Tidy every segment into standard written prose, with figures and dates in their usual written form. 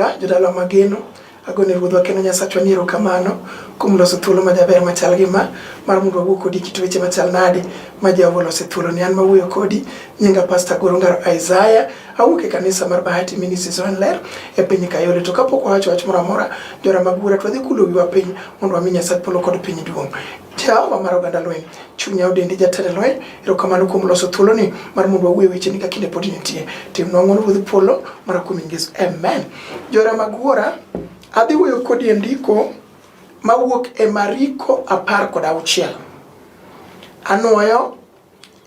Magwara, jodala mageno, agone ruodhwa kendo Nyasachwa ni erokamano kuom loso thuolo majaber machal gi mar mondo wawuo kodi kit weche machal nade ma Jehova oloso thuolo ni. An mawuoyo kodi nyinga Pastor Gorongaro Isaiah, awuok e kanisa mar Bahati Ministries Ler e piny Kayole. To kapok wawacho wach moro amora, jora Magwara to wadhi kulo wiwa piny mondo wami Nyasaye polo kod piny duong'. Jehova mar oganda lweny, chunya odendi jatend lweny, erokamano kuom loso thuolo ni mar mondo wawuo weche ni ka kinde pod nitie. Timnwa ng'wono Ruodh polo mar kuom Yesu. Amen. Jora Magwara, adhi wuoyo kodi e ndiko mawuok e Mariko 16. Anuoyo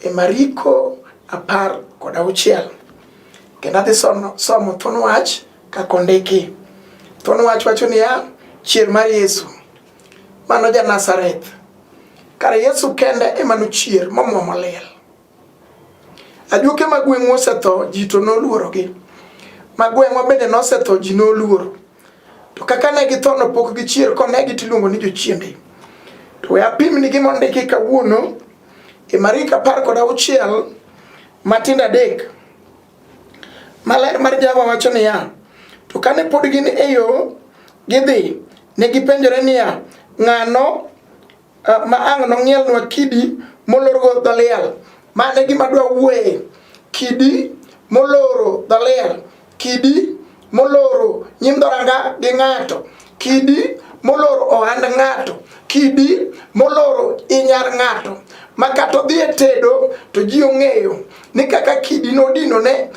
e Mariko 16. Kendo adhi somo thuon wach kaka ondiki. Thuon wach wacho niya, chier mar Yesu, mano ja Nazareth. Kare Yesu kende ema nochier momuomo liel. Ajuoke magweng'wa osetho, ji to noluorogi. Magweng'wa bende nosetho, ji noluoro. To kaka ne githono pok gichier, konegi tiluongo ni jochiende. To we apimni gima ondiki kawuono e Mariko 16 matindo 3. Maler mar Jehova wacho niya, to kane pod gin e yo gidhi, ne gipenjore niya, ng'ano ma ang' nong'ielnwa kidi molorgo dho liel. Mane gima dwa wuoye, kidi moloro dho liel, kidi moloro nyim dhoranga gi ng'ato, kidi moloro ohand ng'ato, kidi moloro inyar ng'ato. Ma kata odhi e tedo to ji ong'eyo ni kaka kidi nodino ne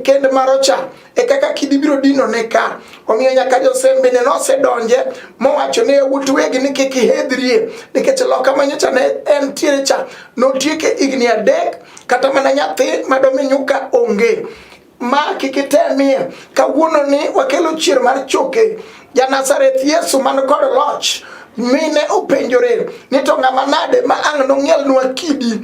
kend marocha e kaka kidi biro dino ne ka. Omiyo nyaka Joseph bende nosedonje mowacho ne yawuot wegi ni kik ihedhrie, nikech loka manyocha ne entiere cha notieke higni 3, kata mana nyathi madome nyuka onge. Ma kikitemie kawuono ni wakelo chier mar choke ja Nazareth Yesu man kod loch. Mine openjore ni to ng'ama nade ma ang' nong'ielnwa kidi.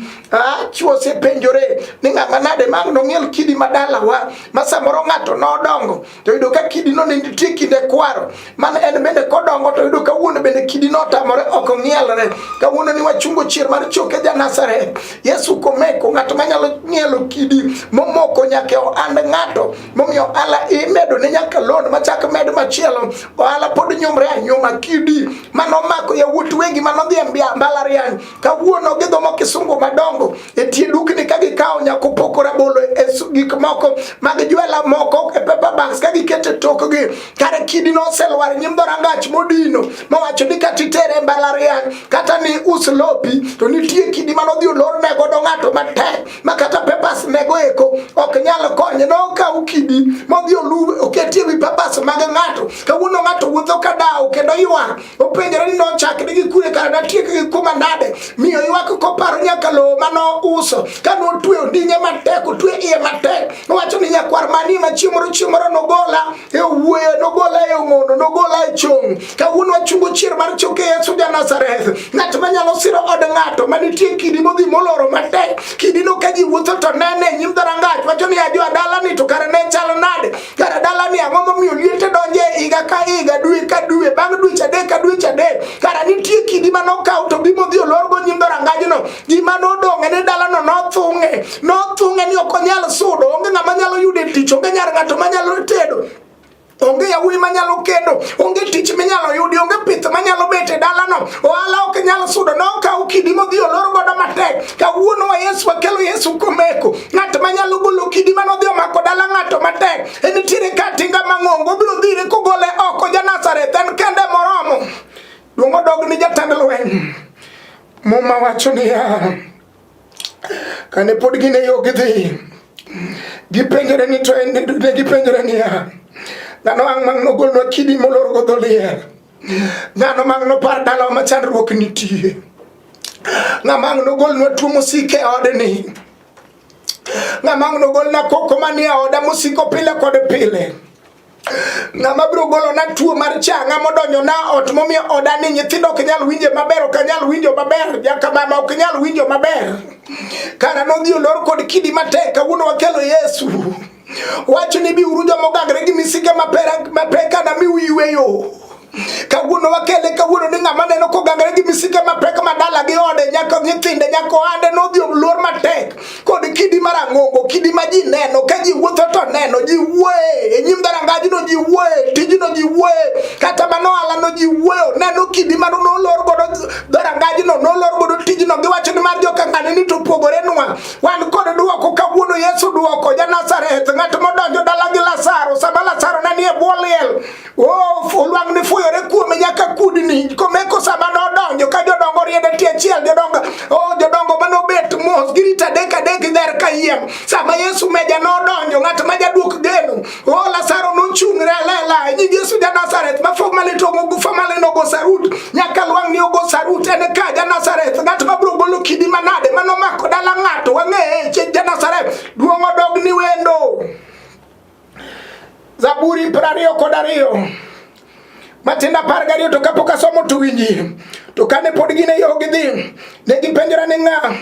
Chuo osepenjore ni ng'ama nade ma ang' nong'iel kidi madalawa ma samoro ng'ato nodongo to yudo ka kidi no nitie kinde kwaro, man en bende kodongo to yudo ka wuono bende kidi notamore ok ong'ielre. Kawuono ni wachungo chier mar choke ja Nazareth Yesu komeko ng'ato manyalo ng'ielo kidi momoko nyaka ohand ng'ato, momiyo ala imedo ne nyaka loan machak med machielo, ohala pod nyumre anyuma. Kidi mano mako yawuot wegi manodhi e mbalariany kawuono gidhomo kisungu madongo e tie dukni ka gikawo nyako poko rabolo e gik moko mag jwela moko e paper bags ka gikete tokgi. Kare kidi no oselwar nyim dhorangach modino mowacho ni kata itere e mbalariany kata ni us lopi to nitie kidi manodhi olor nego do ng'ato matek ma kata papers nego eko ok nyal konye. Nokaw kidi modhi oketie wi papers mag ng'ato. Kawuono ng'ato wuotho kadao kendo ywak openjore ni nochakne gi kure kara natiek gi kuma nade. Miyo ywak koparo nyaka lo mano uso ka notweyo ndinye matek, otwe iye matek. Owacho ni nyakwar mani ma chiemoro nogola e wuoyo, nogola e ng'ono, nogola e chong. Kawuono wachungo chier mar choke Yesu ja Nazareth, ng'at manyalo siro od ng'ato manitie kidi modhi moloro matek. Kidi no ka ji wuotho to nene nyim dhorangach wacho ni ajo dala ni to kare ne chal nade. Kare dala ni ang'o momiyo liete donje higa ka higa, dwe ka dwe, bang' dweche adek ka dweche adek. Kara nitie kidi manokaw to bimo dhi olorgo nyim dhorangajno. Gima nodong' ne dalano nothung'e ni ok onyal sudo, onge ng'ama nyalo yude tich, onge nyar ng'ato manyalo tedo, onge yawuoyi manyalo kendo, onge tich minyalo yudi, onge pith manyalo bet e dalano, ohala ok nyal sudo. Nokaw kidi modhi olor godo matek. Kawuono wa Yesu wakelo Yesu komeko, ng'at manyalo golo kidi manodhi omako dala ng'ato matek. Entiere ka tinga mang'ongo biro dhire kogole oko ja Nazareth, en kende moromo. Duongo dog ni jatend lweny muma wacho niya, kane pod gin e yo gidhi, gipenjore ni to ne gipenjore niya, ng'ano ang' mang' nogolnwa kidi molor go dho liel, ng'ano mang' nopar dalawa ma chandruok nitie, ng'ama ang' nogolnwa tuo mosiko e odni, ng'ama ang' nogolna koko manie oda mosiko pile kod pile, ng'ama biro golo na tuo mar changa modonjo na ot momiyo oda ni nyithindo ok nyal winje maber, ok nyal winjo maber, jaka mama ok nyal winjo maber. Kana nodhi olor kod kidi matek. Kawuono wakelo Yesu, wacho ni biuru jomogangre gi misike mapeka na miwiyweyo. Kawuono wakele kawuono ni ng'ama neno kogangre gi misike mapek madala gi ode nyaka nyithinde nyaka ohande nodhi olor matek kod kidi marang'ongo, kidi ma ji neno, ka ji wuotho to neno, ji wuoye, e nyim dharangaji no ji wuoye, tiji no ji wuoye, kata mano ala no ji wuoyo, neno kidi mano nolor godo dharangaji no, nolor godo tiji no, giwacho ni mar joka ng'ane ni to pogore nwa, wan kod duoko kawuono Yesu duoko, ja Nazareth, ng'at modonjo dala gi Lazaro, sama Lazaro ne nie bwo liel, olwang ni fuyore kuome nyaka kudni, komeko sama nodonjo, ka jodongo riede tie chiel, jodongo manobet mos, girita adek der ka yiem, sama Yesu meja nodonjo, ng'at ma jaduok geno, Lazaro nochung're lela, nying Yesu ja Nazareth, ma fo malitongo gufa malinogo sarut, nyaka lwang ni ogo sarut, ene ka ja Nazareth, ng'at ma bro golo kidi manade, manomako dala ng'ato, wang'e ja Nazareth, duong' odog ni wendo. Zaburi 22 Matinda 12 to kapok asomo to winji, to kane pod gine yo gidhi, ne gipenjora ni ng'a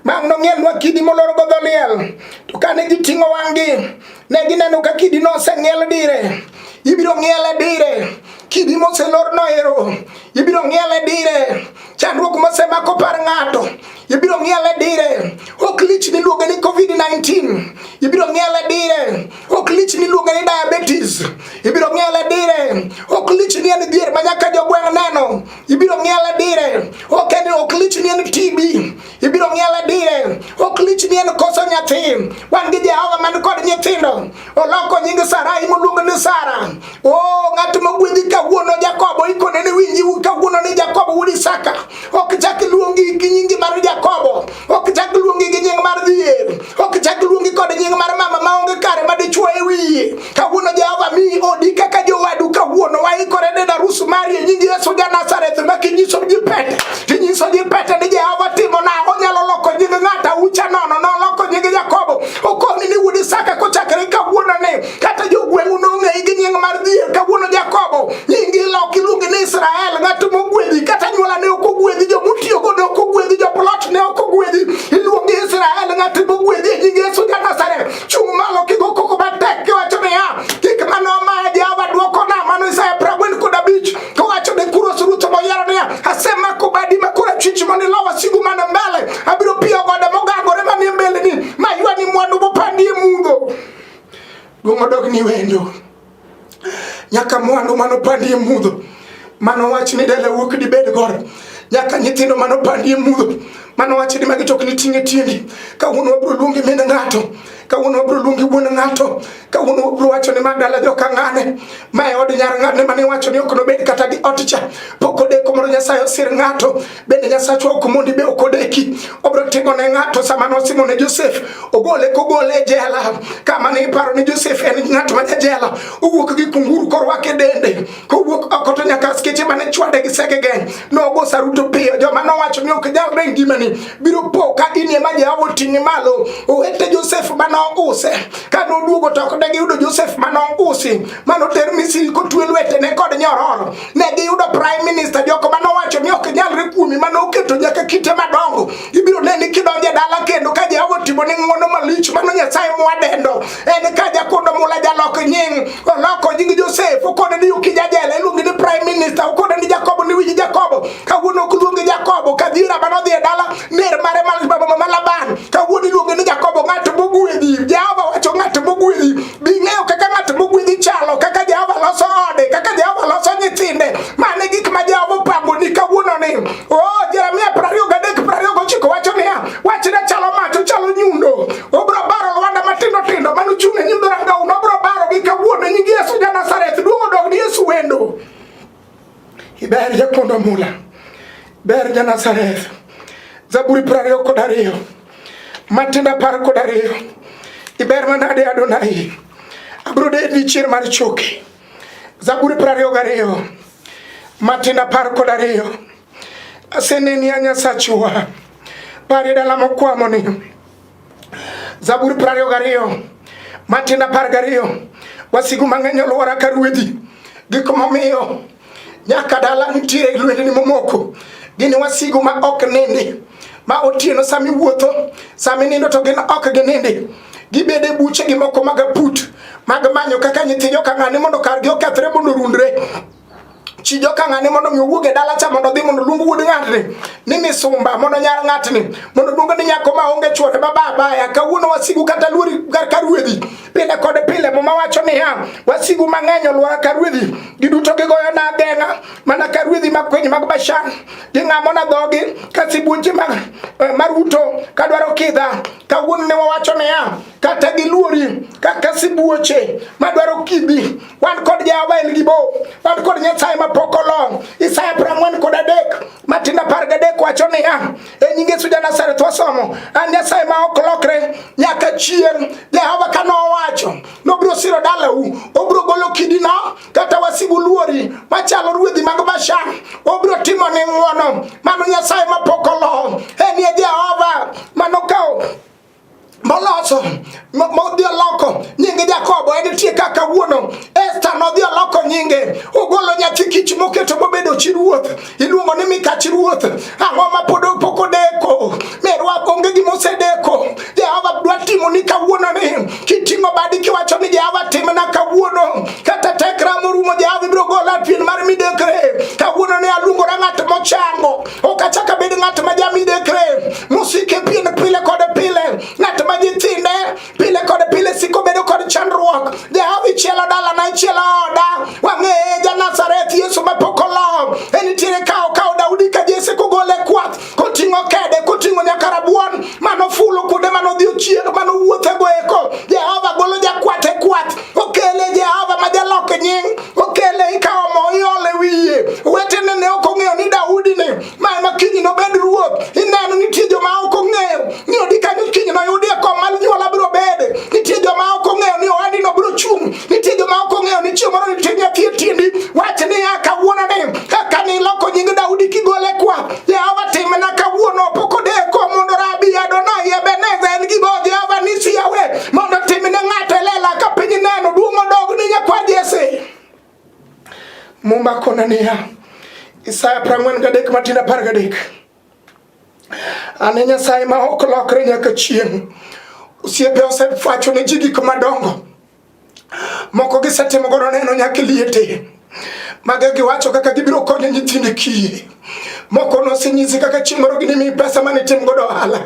mang nong'ielnwa kidi moloro go dho liel, to kane giting'o wang'gi, ne gineno ka kidi no oseng'iel dire, ibiro ng'iele dire, kidi moselor no ero, ibiro ng'iele dire, chandruok mosemako par ng'ato, ibiro ng'iele dire, ok lich ni luonge ni COVID-19, ibiro ng'iele dire, ok lich ni luonge ni diabetes, ibiro ng'iele dire, ok lich ni en dhier manyaka jogweng' neno, ibiro ng'iele dire, ok lich ni en TB, ibiro ng'iele dire, ok lich ni en koso nyathi, wan gi Jehova man kod nyithindo, oloko nying Sarai moluongo ni Sara, ng'at mogwedhi kawuono Jakobo, ikone ni winji kawuono ni Jakobo wuod Isaka, ok chak luongi gi nyingi mar Jakobo, ok chak luongi gi nying mar dhier, ok chak luongi kod nying mar mama maonge kare madichuo e wiye, kawuono Jehova mi odi kaka jowadu kawuono, waikore ne darusu mari e nying Yesu ja Nazareth, ma kinyiso ji pete, tinyiso ji pete ni Jehova timo na, onyalo loko nying ng'ata ucha nono, noloko nying Jakobo, okoni ni wuod Isaka kochakre kawuono ne, kata jogweng'u nong'e gi nying mar dhier kawuono Jakobo, nyingi loki luongi ni Israel, ng'at mogwedhi, kata nyuola ne ok ogwedhi, jomutiyo godo ok ogwedhi, joplot ne ok ogwedhi, iluongi Israel, ng'at mogwedhi e nying Yesu ja Nazareth, chung' malo kigo koko matek kiwacho niya, gik mane omaye Jehova duokona, mano Isaya 45, kowacho ne Kuros Ruth moyiero niya, asemako badi makora chwich mane lawa sigu mane mbele, abiro piyo gode mogagore manie mbele ni, maywani mwandu mopandi e mudho. Duong' odog ni wendo, nyaka mwandu manopandi e mudho, manowach ni dala wuok dibed godo, nyaka nyithindo manopandi e mudho, manowach ni magi tok ni ting'e tiendi, kawuono wabro luongi min ng'ato, kawuono wabro luongi wuon ng'ato, kawuono wabro wacho ni madala joka ng'ane, mae od nyar ng'ane mane wacho ni ok nobed kata gi ot cha, pok odeko mondo Nyasaye osir ng'ato, bende Nyasaye ok mondi be ok odeki, obro timo ne ng'ato sama nosimo ne Joseph, ogole e jela, kama ne iparo ni Joseph en ng'at ma jela, owuok gi kunguru korwake dende, kowuok oko to nyaka skeche mane chwade gi segege, nogo saruto piyo, joma nowacho ni ok nyal reng ngimani, biro po ka in ema Jehova oting'i malo, owete Joseph manoguse, ka noduogo to ok giyudo Joseph manogusi, manoter Misri kotwe lwetene kod nyororo, ne giyudo prime minister, joko manowacho ni ok nyalre kuomi, manoketo nyaka kite madongo, ibiro neni kidonje dala kendo ka Jehova otimo ni ng'wono malich, mano Nyasaye mwadendo, en ka jakondo mula jaloko nying, oloko nying Joseph, okone ni ukija jela, iluongi ni prime minister, okone ni Jakobo ni wiji Jakobo, kawuono ok luongi Jakobo, kadhira manodhi e dala, ner mare Laban, kawuono iluongi ni Jakobo, ng'at mogwedhi, Jehova wacho ng'at mogwedhi, bing'eyo kaka ng'at mogwedhi chalo, kaka Jehova loso ode, kaka Jehova loso nyithinde, mane gik ma Jehova opango ni kawuono ni, Jeremia 23:29 wacho niya, wachne chalo mach, chalo nyundo, obro baro lwanda matindo tindo, manochung' e nyim dhorangau, obro baro gi kawuono e nying Yesu ja Nazareth, duong' odog ni Yesu wendo. Iber jakondo mula, ber ja Nazareth. Zaburi 22 Matinda 12 iber manade Adonai, abro de ni chir mar choke. Zaburi 22 Matinda 12 aseneni anya sachua pare dala mokwamo ni. Zaburi 22 Matinda 12 wasigu mang'eny oluora ka ruedhi, gik momiyo nyaka dala nitiere lwendni momoko, gini wasigu ma ok nindi, ma otieno sami wuotho, sami nindo to gin ok ginindi, gibede buche gi moko mag put, mag manyo kaka nyithijo ka ng'ani mondo kargi okethre mondo rundre, chi joka ng'ani mondo mi wuoge dala cha mondo dhi mondo luong wuod ng'atni ni misumba mondo nyar ng'atni mondo luong ni nyako ma onge chuore baba ya kawuono wasigu kata luori kar ruedhi pile kod pile mama wacho ni ya wasigu mang'eny oluora kar ruedhi giduto gigoyo na ageng'a mana kar ruedhi makweny mag Bashan ging'amo na dhogi ka sibuoche maruto kadwaro kidha kawuono ne wawacho ni ya kata giluori kaka sibuoche madwaro kidhi wan kod Jehova Elgibo wan kod Nyasaye mapok olong. Isaya 43 Matinda 13 wacho ni ya e nyinge Yesu ja Nazareth wasomo an Nyasaye ma ok lokre nyaka chieng. Jehova kano wacho nobiro siro dalau obiro golo kidino kata wasigu luori machalo ruedhi mag Bashan obiro timo ni ng'wono mano Nyasaye mapok olong. En ye Jehova manokao moloso modhi oloko nyinge Jakobo entie kaka wuono Esther nodhi oloko nyinge ogolo nyathi kich moketo mobedo chi ruoth iluongo ni Mikach ruoth ang'o ma pod pok odeko merwa onge gima osedeko Jehova dwa timo ni kawuono ni kiting'o badi kiwacho ni Jehova timna kawuono kata tekra morumo Jehova biro gola pien mar midekre kawuono ni aluongora ng'at mochango ok achaka bed ng'at ma jamidekre musike pien pile kod pile ng'at ma nyithinde pile kod pile siko bedo kod chandruok Jehova chielo dala na chielo oda wang'e ja Nazareth Yesu mapok olong enitiere kao Daudi ka Jesse kogole kwath koting'o kede koting'o nyaka rabuon mano fulo kuonde mano dhi ochieng mano wuothe go eko Jehova golo jakwate kwath okele Jehova ma jaloke nying okele ikawo mo iole wiye wetene ne ok ong'eyo ni Daudi ni ma kiny no bed ruoth ineno nitie joma ok ong'eyo ni odika ni kiny no yudie kom mal nyuola biro bede nitie joma ok ong'eyo ni ohandi no biro chung nitie joma ok ong'eyo ni chieng' moro nitie nyathi tindi wach ni ya kawuono ni kaka ni loko nying Daudi kigole kwath Jehova timna kawuono pok odeko mondo Rabi Adonai Ebeneza en gibo Jehova nisi yawe mondo timne ng'ato lela ka piny neno duong' odog ni nyakwa Jesse mumba kona niya Isaya 43 Matinda 13 ane Nyasaye ma ok lokre nyaka chieng' osiepe osefacho ne ji gik madongo moko gisetimo godo neno nyaka liete mage giwacho kaka gibiro konyo nyithinde kiye moko nosenyisi kaka chieng' moro ginimi pesa mane tim godo ohala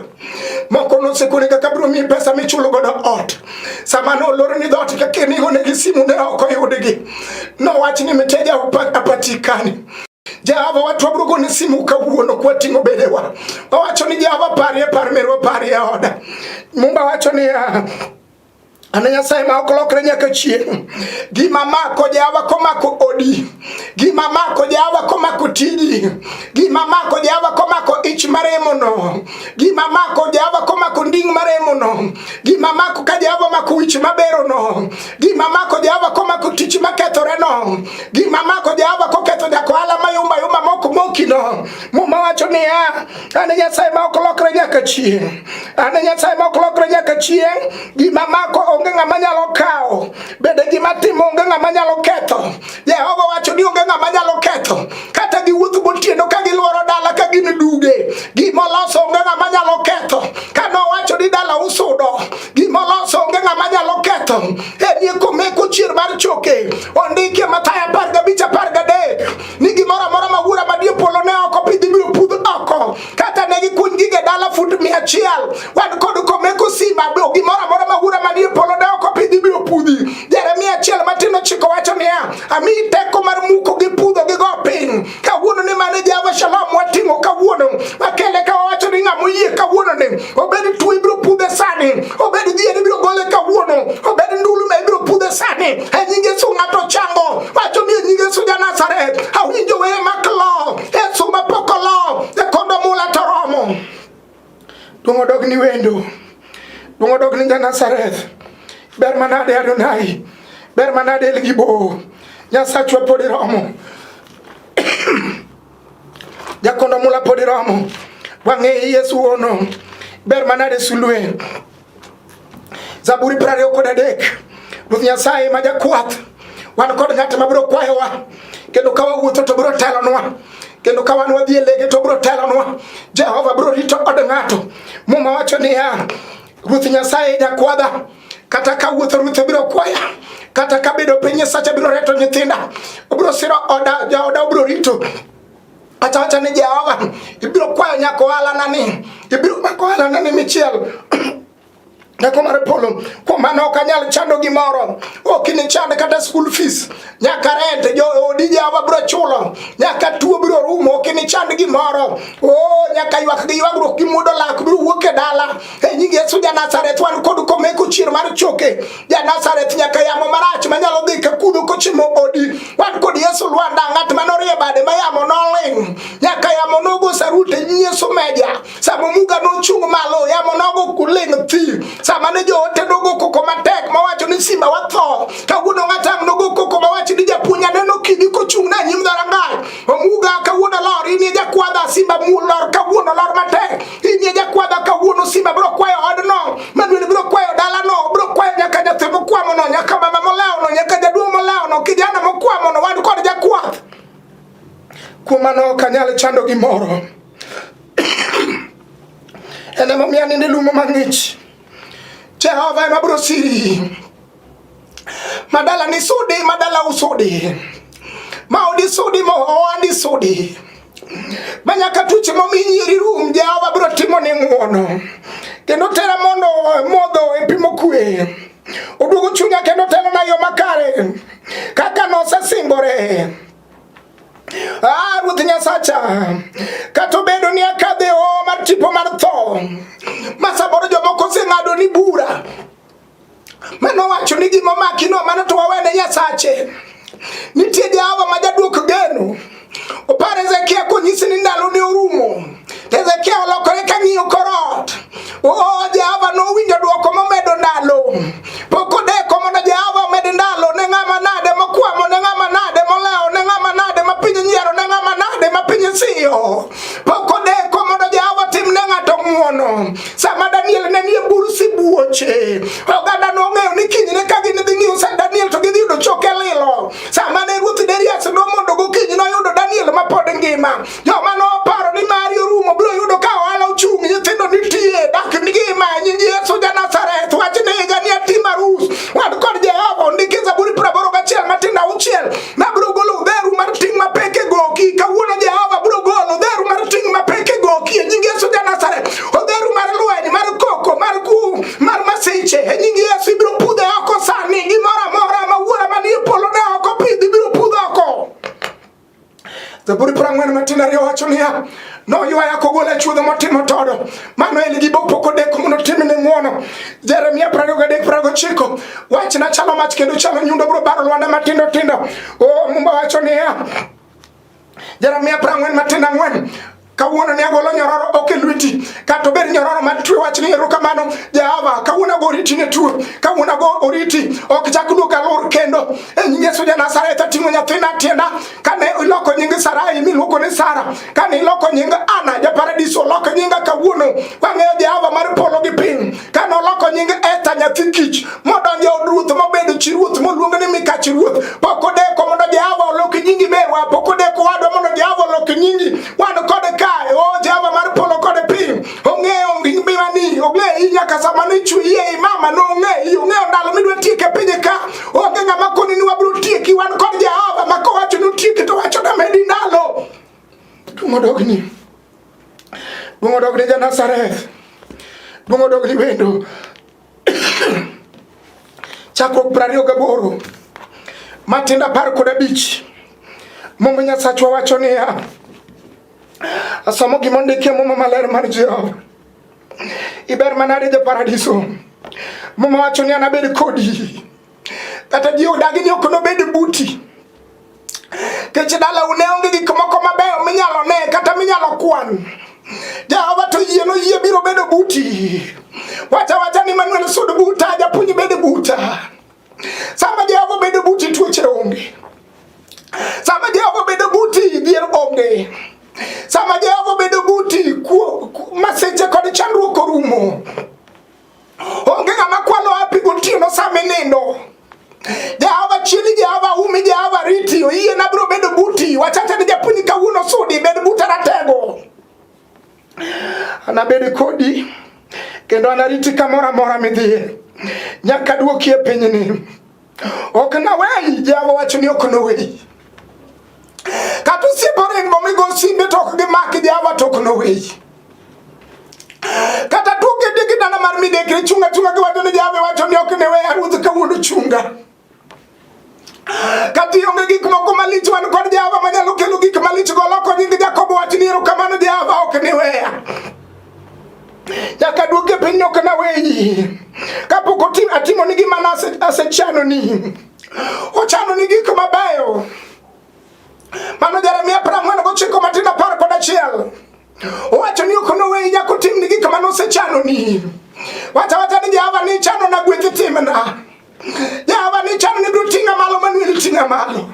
moko nosekone kaka biro mi pesa michulo godo ot sama nolor ni dot kaka nione gi simu ne ok oyudgi nowach ni mteja apatikani Jehova watu wabiro gone simu kawuono kwating'o bedewa wawacho ni Jehova par merwa parie oda mumba wacho ni ane Nyasaye ma ok lokre nyaka chieng' gima mako Jehova komako odi gima mako Jehova komako tiji gima mako Jehova komako ich maremono gima mako Jehova komako nding maremono gima mako ka Jehova mako wich maberono gima mako Jehova komako tich makethoreno gima mako Jehova koketho jakohala mayumba moko mokino muma wacho ni ane Nyasaye ma ok lokre nyaka chieng' ane Nyasaye ma ok lokre nyaka chieng' gima mako onge ng'ama nyalo kao bede gima timo onge ng'ama nyalo ketho Jehova wacho ni onge ng'ama nyalo ketho kata giwuotho gotieno ka giluoro dala ka gin duge gimoloso onge ng'ama nyalo ketho kano wacho ni dala usudo gimoloso onge ng'ama nyalo ketho enie komeko chier mar choke ondike Mathayo 15:13 ni gimoro amora ma wuora madie polo ne oko pidhi biro pudh oko kata ne gikuny gige dala fut 100 wan kod komeko simba gimoro amora ma wuora madie polo ne oko pidhi biro pudhi Jeremia 1:9 wacho ni ami teko mar muko gi pudho gi go piny kawuono ni mane Jehova Shalom watimo kawuono makele ka wacho ni ng'amo yie kawuono ni obed tuo biro pudhe sani obed dhier biro gole kawuono obed ndulu me biro pudhe sani e nyinge Yesu ng'ato chango wacho ni nyinge Yesu ja Nazareth awinjo we maklo Yesu mapokolo e kondo mula toromo dungo dog ni wendo dungo dog ni ja Nazareth ber manade Adonai ber manade Elgibo Nyasachwa podi romo jakondo mula podi romo wang'e Yesu ono ber manade sulwe Zaburi 23 Ruoth Nyasaye ma jakwath wan kod ng'at ma biro kwayowa kendo ka wawuotho to biro telonwa kendo ka wan wadhi e lege to biro telonwa Jehova biro rito od ng'ato muma wacho ni Ruoth Nyasaye jakwadha kata ka wuotho ruoth biro kwaya, kata ka bedo piny sacha biro reto nyithinda, obiro siro oda obiro rito. Acha ni Jehova ibiro kwayo nyako ala nani, ibiro mako ala nani michiel Nyako mar polo, kwa mano kanyal chando gimoro, okini chande kata school fees, nyaka rent, jo odi Jehova biro chulo, nyaka tuo biro rumo, okini chande gimoro, nyaka ywak gi ywagruok gi mudo lak biro wuok e dala. Nying Yesu ja Nazareth wan kod komeko chier mar choke, ja Nazareth nyaka yamo marach manyalo dhi ka kudo kochimo odi, wan kod Yesu Lwanda ng'at manorie bade ma yamo noling, nyaka yamo nogo sarute Yesu meja, samo muga nochung malo, yamo nogo kuling thi, sama ne jo te dogo koko matek mawacho ni simba watho, kawuono ng'atang nogo koko mawacho ni japunya neno kidi kochung na nyim dharangai, omuga kawuono lor, ini jakwadha simba mulor kawuono lor matek, ini jakwadha kawuono simba bro kwayo odno, Manuel bro kwayo dala no, bro kwayo nyaka nyathi mokwamo no, nyaka mama moleo no, nyaka jaduong' moleo no, kijana mokwamo no, wan kod jakwath. Kuom mano kanyal chando gimoro. Ene momiya ninde lumo mang'ich, Jehova ema biro siri. Madala ni sudi, madala usudi, maodi sudi, moandi sudi, manyaka tuche mominyiri rum, Jehova biro timo ni ng'uono, kendo tera mondo modho e pi mokwe, oduogo chunya kendo telo na yo makare kaka nosesingore. Ruoth Nyasacha, kato bedo ni akadhe mar tipo mar tho, masaboro jomoko oseng'ado ni bura, mano wacho ni gima maki no mano to wawene Nyasache. Nitie Jehova ma jaduok geno, opar Hezekia konyisi ni ndalo ne orumo, Hezekia olokore ka ng'iyo korot, Jehova nowinjo duoko momedo ndalo, pok odeko mondo Jehova omed ndalo ne ng'ama nade mokwamo, ne ng'ama nade moleo, ne ng'ama nade mapiny nyiero, ne ng'ama nade mapiny siyo, pok odeko mondo Jehova tim ne ng'ato ng'uono. Sama Daniel ne nie bur sibuoche, oganda nong'eyo ni kinyne ka gin dhi ng'iyo sa Daniel to gidhi yudo choke lilo. Sama ne ruoth Darius nomondo gokinyi noyudo Daniel mapod ngima, joma noparo ni mari orumo biro yudo ka ohala ochung', nyithindo nitie dak ngima. Nying Yesu ja Nazareth wach ni higa ni atim arus, wan kod Jehova ondiki Zaburi 81 matindo 6, na biro golo dheru mar ting' mapek e goki. Kawuono Jehova biro golo dheru mar ting' mapek e goki e nying Yesu ja Nazareth, odheru mar lweny, mar koko, mar kum, mar masiche, e nying Yesu biro pudhe oko sani, gimoro amora ma wuora manie polo ne oko pidhi biro pudho oko. Zaburi 40 matindo 2 wacho niya, noywaya kogole chuodho motimo todo, mano en gi pok odeko mondo timne ng'uono. Jeremia 33:29 wachna chalo mach kendo chalo nyundo biro baro Lwanda matindo tindo. Mumba wacho niya, Jeremia 40:4, kawuono ne agolo nyororo oke lweti, kata obed nyororo matwe wach ni erokamano Jehova, kawuono go oriti ne tuo, kawuono go oriti ok chak duogo alur kendo. E nying Yesu ja Nazareth ating'o nyathina tienda, kane iloko nying Sarai miluoko ni Sara, kane iloko nying Ana ja Paradiso, loko nyinga kawuono, wang'eyo Jehova mar polo gi piny, kane oloko nying Esta nyathi kich modonjo od ruoth mobedo chi ruoth moluongo ni Mikach ruoth, pok odeko mondo Jehova olok nyingi merwa, pok odeko wadwa mondo Jehova olok nyingi, wan kod kae, Jehova mar polo kod piny, ong'eyo ngimani, ong'eyi nyaka sama ne ichweyi mama nong'eyi, ong'eyo ndalo midwa tieke piny ka, onge ng'ama koni ni wabiro tieki, wan kod Jehova ma kowacho ni otieki to wacho na medi ndalo. Duong' odogni ja Nazareth, duong' odogni wendo. Chakruok 28 matindo 15, Mungu Nyasachwa wacho niya, asomo gima ondiki e Muma maler mar Jehova. Iber manade ja Paradiso, Muma wacho ni anabed kodi, kata ji odagi ni ok nobed buti, kech dala une onge gik moko mabeyo minyalo ne kata minyalo kwan. Jehova to yie no yie biro bedo buti, wacha ni Manuel sud buta, japuonj bedo buta. Sama Jehova bedo buti tuoche onge, sama Jehova bedo buti dhier onge, sama Jehova bedo buti masiche kod chandruok orumo, onge ng'ama kwalo api gotieno sama nindo. Jehova chili, Jehova umi, Jehova riti, oyie na biro bedo buti. Wachacha ni japuonj kawuono sudi bed buta ratego, anabed kodi kendo anariti kamoro amora midhiye. nyaka duoki e pinyni. Ok na weyi, Jehova wacho ni ok no weyi. Kata osiepo ringo migo simbe to ok gimaki, Jehova to ok no weyi. Kata tuke digi dana mar midekre chunga giwacho ni Jehova wacho ni ok ne weya, ruodh kawuono chunga. Kata ionge gik moko malich wan kod Jehova manyalo kelo gik malich goloko nying Jakobo wacho ni erokamano Jehova ok ne weya. Nyaka duoke piny ok na weyi. Kapok atimo ni gima asechano ni. Ochano ni gik mabeyo. Mano Jeremia 49 matin 11. Owacho ni ok no weyi nyaka otim ni gik mane osechano ni. Wacha ni Jehova ni chano na gwedhi timna. Jehova ni chano ni biro ting'a malo manuel ting'a malo.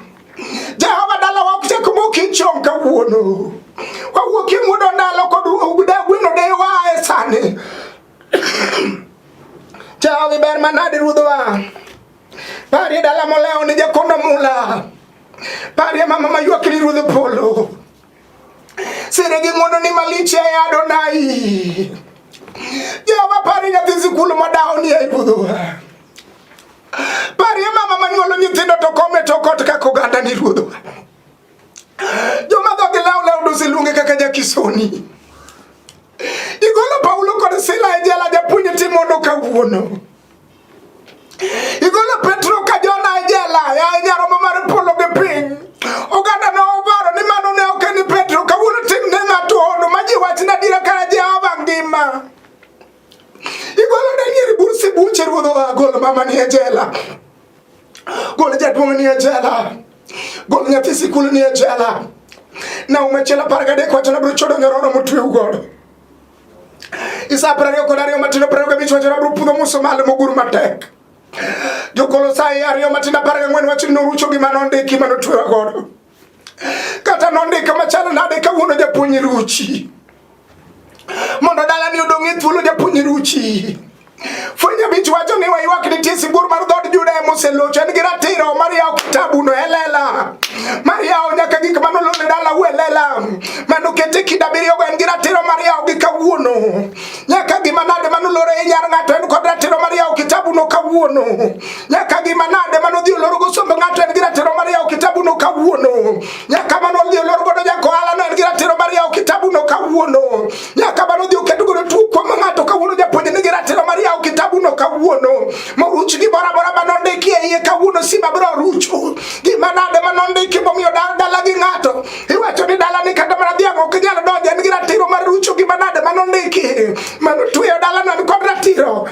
Jehova dala wa ok moki chong kawuono. Wawuok imuodo ndalo kod uguda gweno de wae sani. Jehova ber manade ruodhwa. Pari dala moleo ni jakondo mula. Pari mama mayuak ni ruodh polo. Sire gi ng'wono ni malich e Adonai. Jehova pari nyathi sikul madao ni e ruodhwa. Pari mama manyuolo nyithindo to kome to kot kaka oganda ni ruodhwa. Joma dhogi law dosilunge kaka jakisoni. Igolo Paulo kod Sila e jela japuonj timono kawuono. Igolo Petro ka Jona e jela ya nyaromo mar polo gi piny. Oganda no obaro ni mano ne ok ni Petro kawuono tim ne ng'ato ono ma ji wachna dira ka Jehova ngima. Igolo Daniel Bursi buche ruodhwa, gol mama ni e jela. Gol jaduong' ni e jela. Gol nyathi sikul ni e jela. Na umechela paragade kwa chana bro chodo nyaroro mutwe ugodo. Isa prario kodario matino prario bicho chana bro pudo muso male moguru matek. Jokolo sai ario matina paraga ngwen wachino no rucho gi manonde ki mano twe ugodo. Kata nonde kama chala nade ka wono japuonyi ruchi. Mondo dala ni odongi thuolo japuonyi ruchi. Funya bicho wacho ni wayuak ni tisi bur mar dhod Juda e moselocho en gi ratiro mar yawo kitabu no elela. Mar yawo nyaka gik manolo ne dala uelela. Mano kete kidabiriyo go en gi ratiro mar yawo gi kawuono. Nyaka gima nade manolore e nyar ng'ato en kod ratiro mar yawo kitabu no kawuono. Nyaka gima nade manodhi oloro go sombo ng'ato en gi ratiro mar yawo kitabu no kawuono. Nyaka manodhi oloro go jakohala no en gi ratiro mar yawo kitabu no kawuono. Nyaka manodhi oketo go tuo kuom ng'ato kawuono japuonj ni gi ratiro mar yawo kitabu no kawuono. Moruch gi bora manondiki e iye kawuono simba bro rucho. Gima nade manondiki momiyo dala gi ng'ato. Iwacho ni dala ni kata mana dhiang' ok nyal donjo en gi ratiro mar rucho. Gima nade manondiki. Mano tweyo dala no kod ratiro.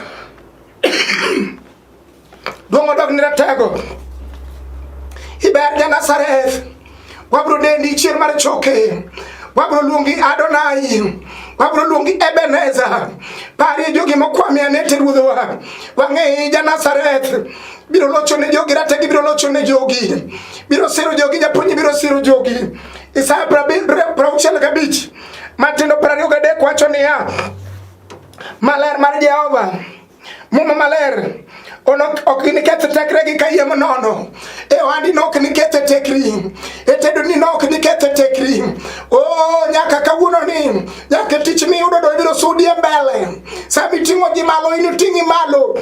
Duong' odog ni ratego. Iber Nazareth. Wabro dendi chier mar choke. Wabro luongi Adonai. Wabro luongi Ebenezer. Pari jogi mokwami anete ruodhwa. Wang'e Nazareth. Biro locho ne jogi rategi biro locho ne jogi. Biro siro jogi japuonj biro siro jogi. Isaya 65 matindo 23 wacho niya. Maler mar Jehova. Muma maler. Ok ni ketho tekregi ka yiem nono. E ohandi no ok ni ketho tekri. E tedo ni no ok ni ketho tekri. Oh, nyaka kawuono ni. Nyaka tich miyudo do ibiro sudi e mbele. Sami ting'o ji malo inuting'i malo.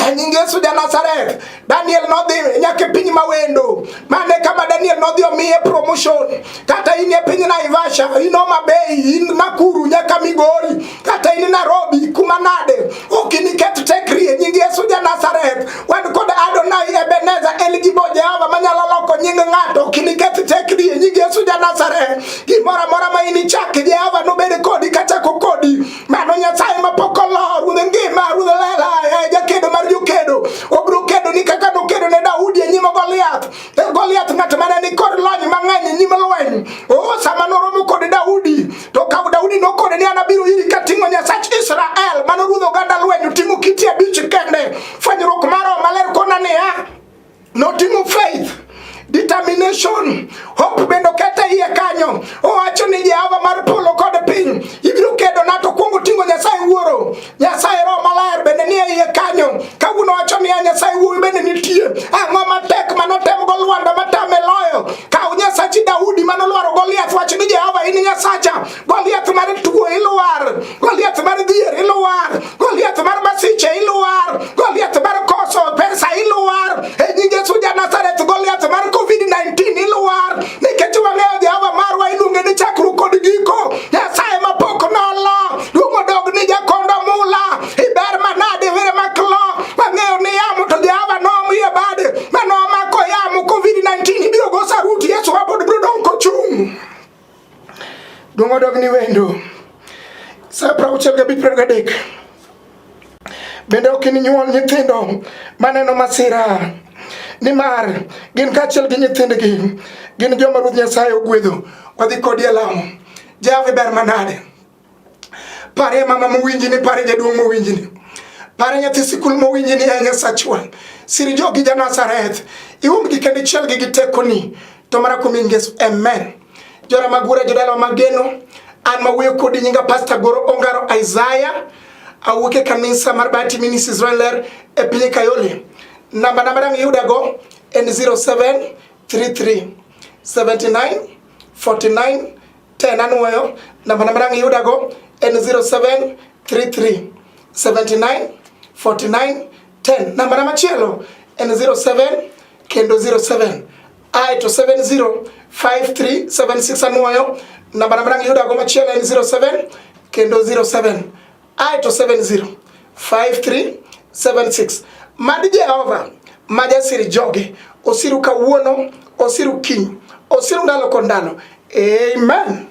Nying Yesu ja Nazareth. Daniel nodhi nyaka piny mawendo. Mane kama Daniel nodhi omiye promotion. Kata in e piny Naivasha, in Homa Bay, in Nakuru nyaka Migori, kata in Nairobi kuma nade. Ok ni ket tekri nying Yesu ja Nazareth. Wan kod Adonai Ebenezer eligible Jehova manyalo loko nying ng'ato. Ok ni ket tekri nying Yesu ja Nazareth. Gimora mora ma ini chak Jehova no bede kodi kata kokodi. Mano Nyasaye mapokolo ruodh ngima ruodh lela jakedo mar jokedo. Obro kedo ni kaka no kedo ne Daudi e nyima Goliath. Goliath ng'at mane ni kod lony mang'eny nyima lweny. Oh, sama noromo kod Daudi to ka Daudi no kod ni anabiro iri kating'o Nyasach Israel mano ruodh oganda lweny oting'o kiti abich kende. Fanyruok maro maler kona niya. Noting'o faith, determination, hope bendo kete iye kanyo. Owacho ni Jehova mar polo kod piny ibiro kedo nato kuongo ting'o Nyasaye wuoro. Nyasaye Roho Maler bende ni iye kanyo. Kawuono wacho ni Nyasaye wuowi bende nitie. Ang'o matek manotem go Lwanda matame loyo. Kaw Nyasachi Daudi manolowaro Goliath wacho ni Jehova in Nyasacha. Goliath mar tuo iluwar. Goliath mar dhier iluwar. Goliath mar masiche iluwar. Dungo dog ni wendo. Sa prauchiel gabi pragadek. Bende okini nyuol nyithindo maneno masira. Nimar gin kachiel gi nyithindgi gin joma Ruoth Nyasaye ogwedho. Wadhi kodi e lamo. Jehova ber manade. Pare mama mowinjini, pare jaduong' mowinjini. Pare nyathi sikul mowinjini ya Nyasachwa. Siri jogi ja Nazareth. Iumgi kendi chiel gi tekoni. To mara kumin Yesu. Amen. Jora magura jodala mageno. An mawuoyo kodi nyinga Pastor Goro Ongaro Isaiah. Awuoke kanisa mar Bati Ministries Israel e piny Kayole. Namba dang yudago en 0733 79 49 10. Anuoyo. Namba dang yudago en 0733 79 49 10. Namba machielo en 07 kendo 07 to 70 5376. Anuoyo. Namba dang yudago machielo en 07 kendo 07 to 70 5376. Mad Jehova majasiri joge osiru kawuono, osiru kiny, osiru ndalo kondalo. Amen.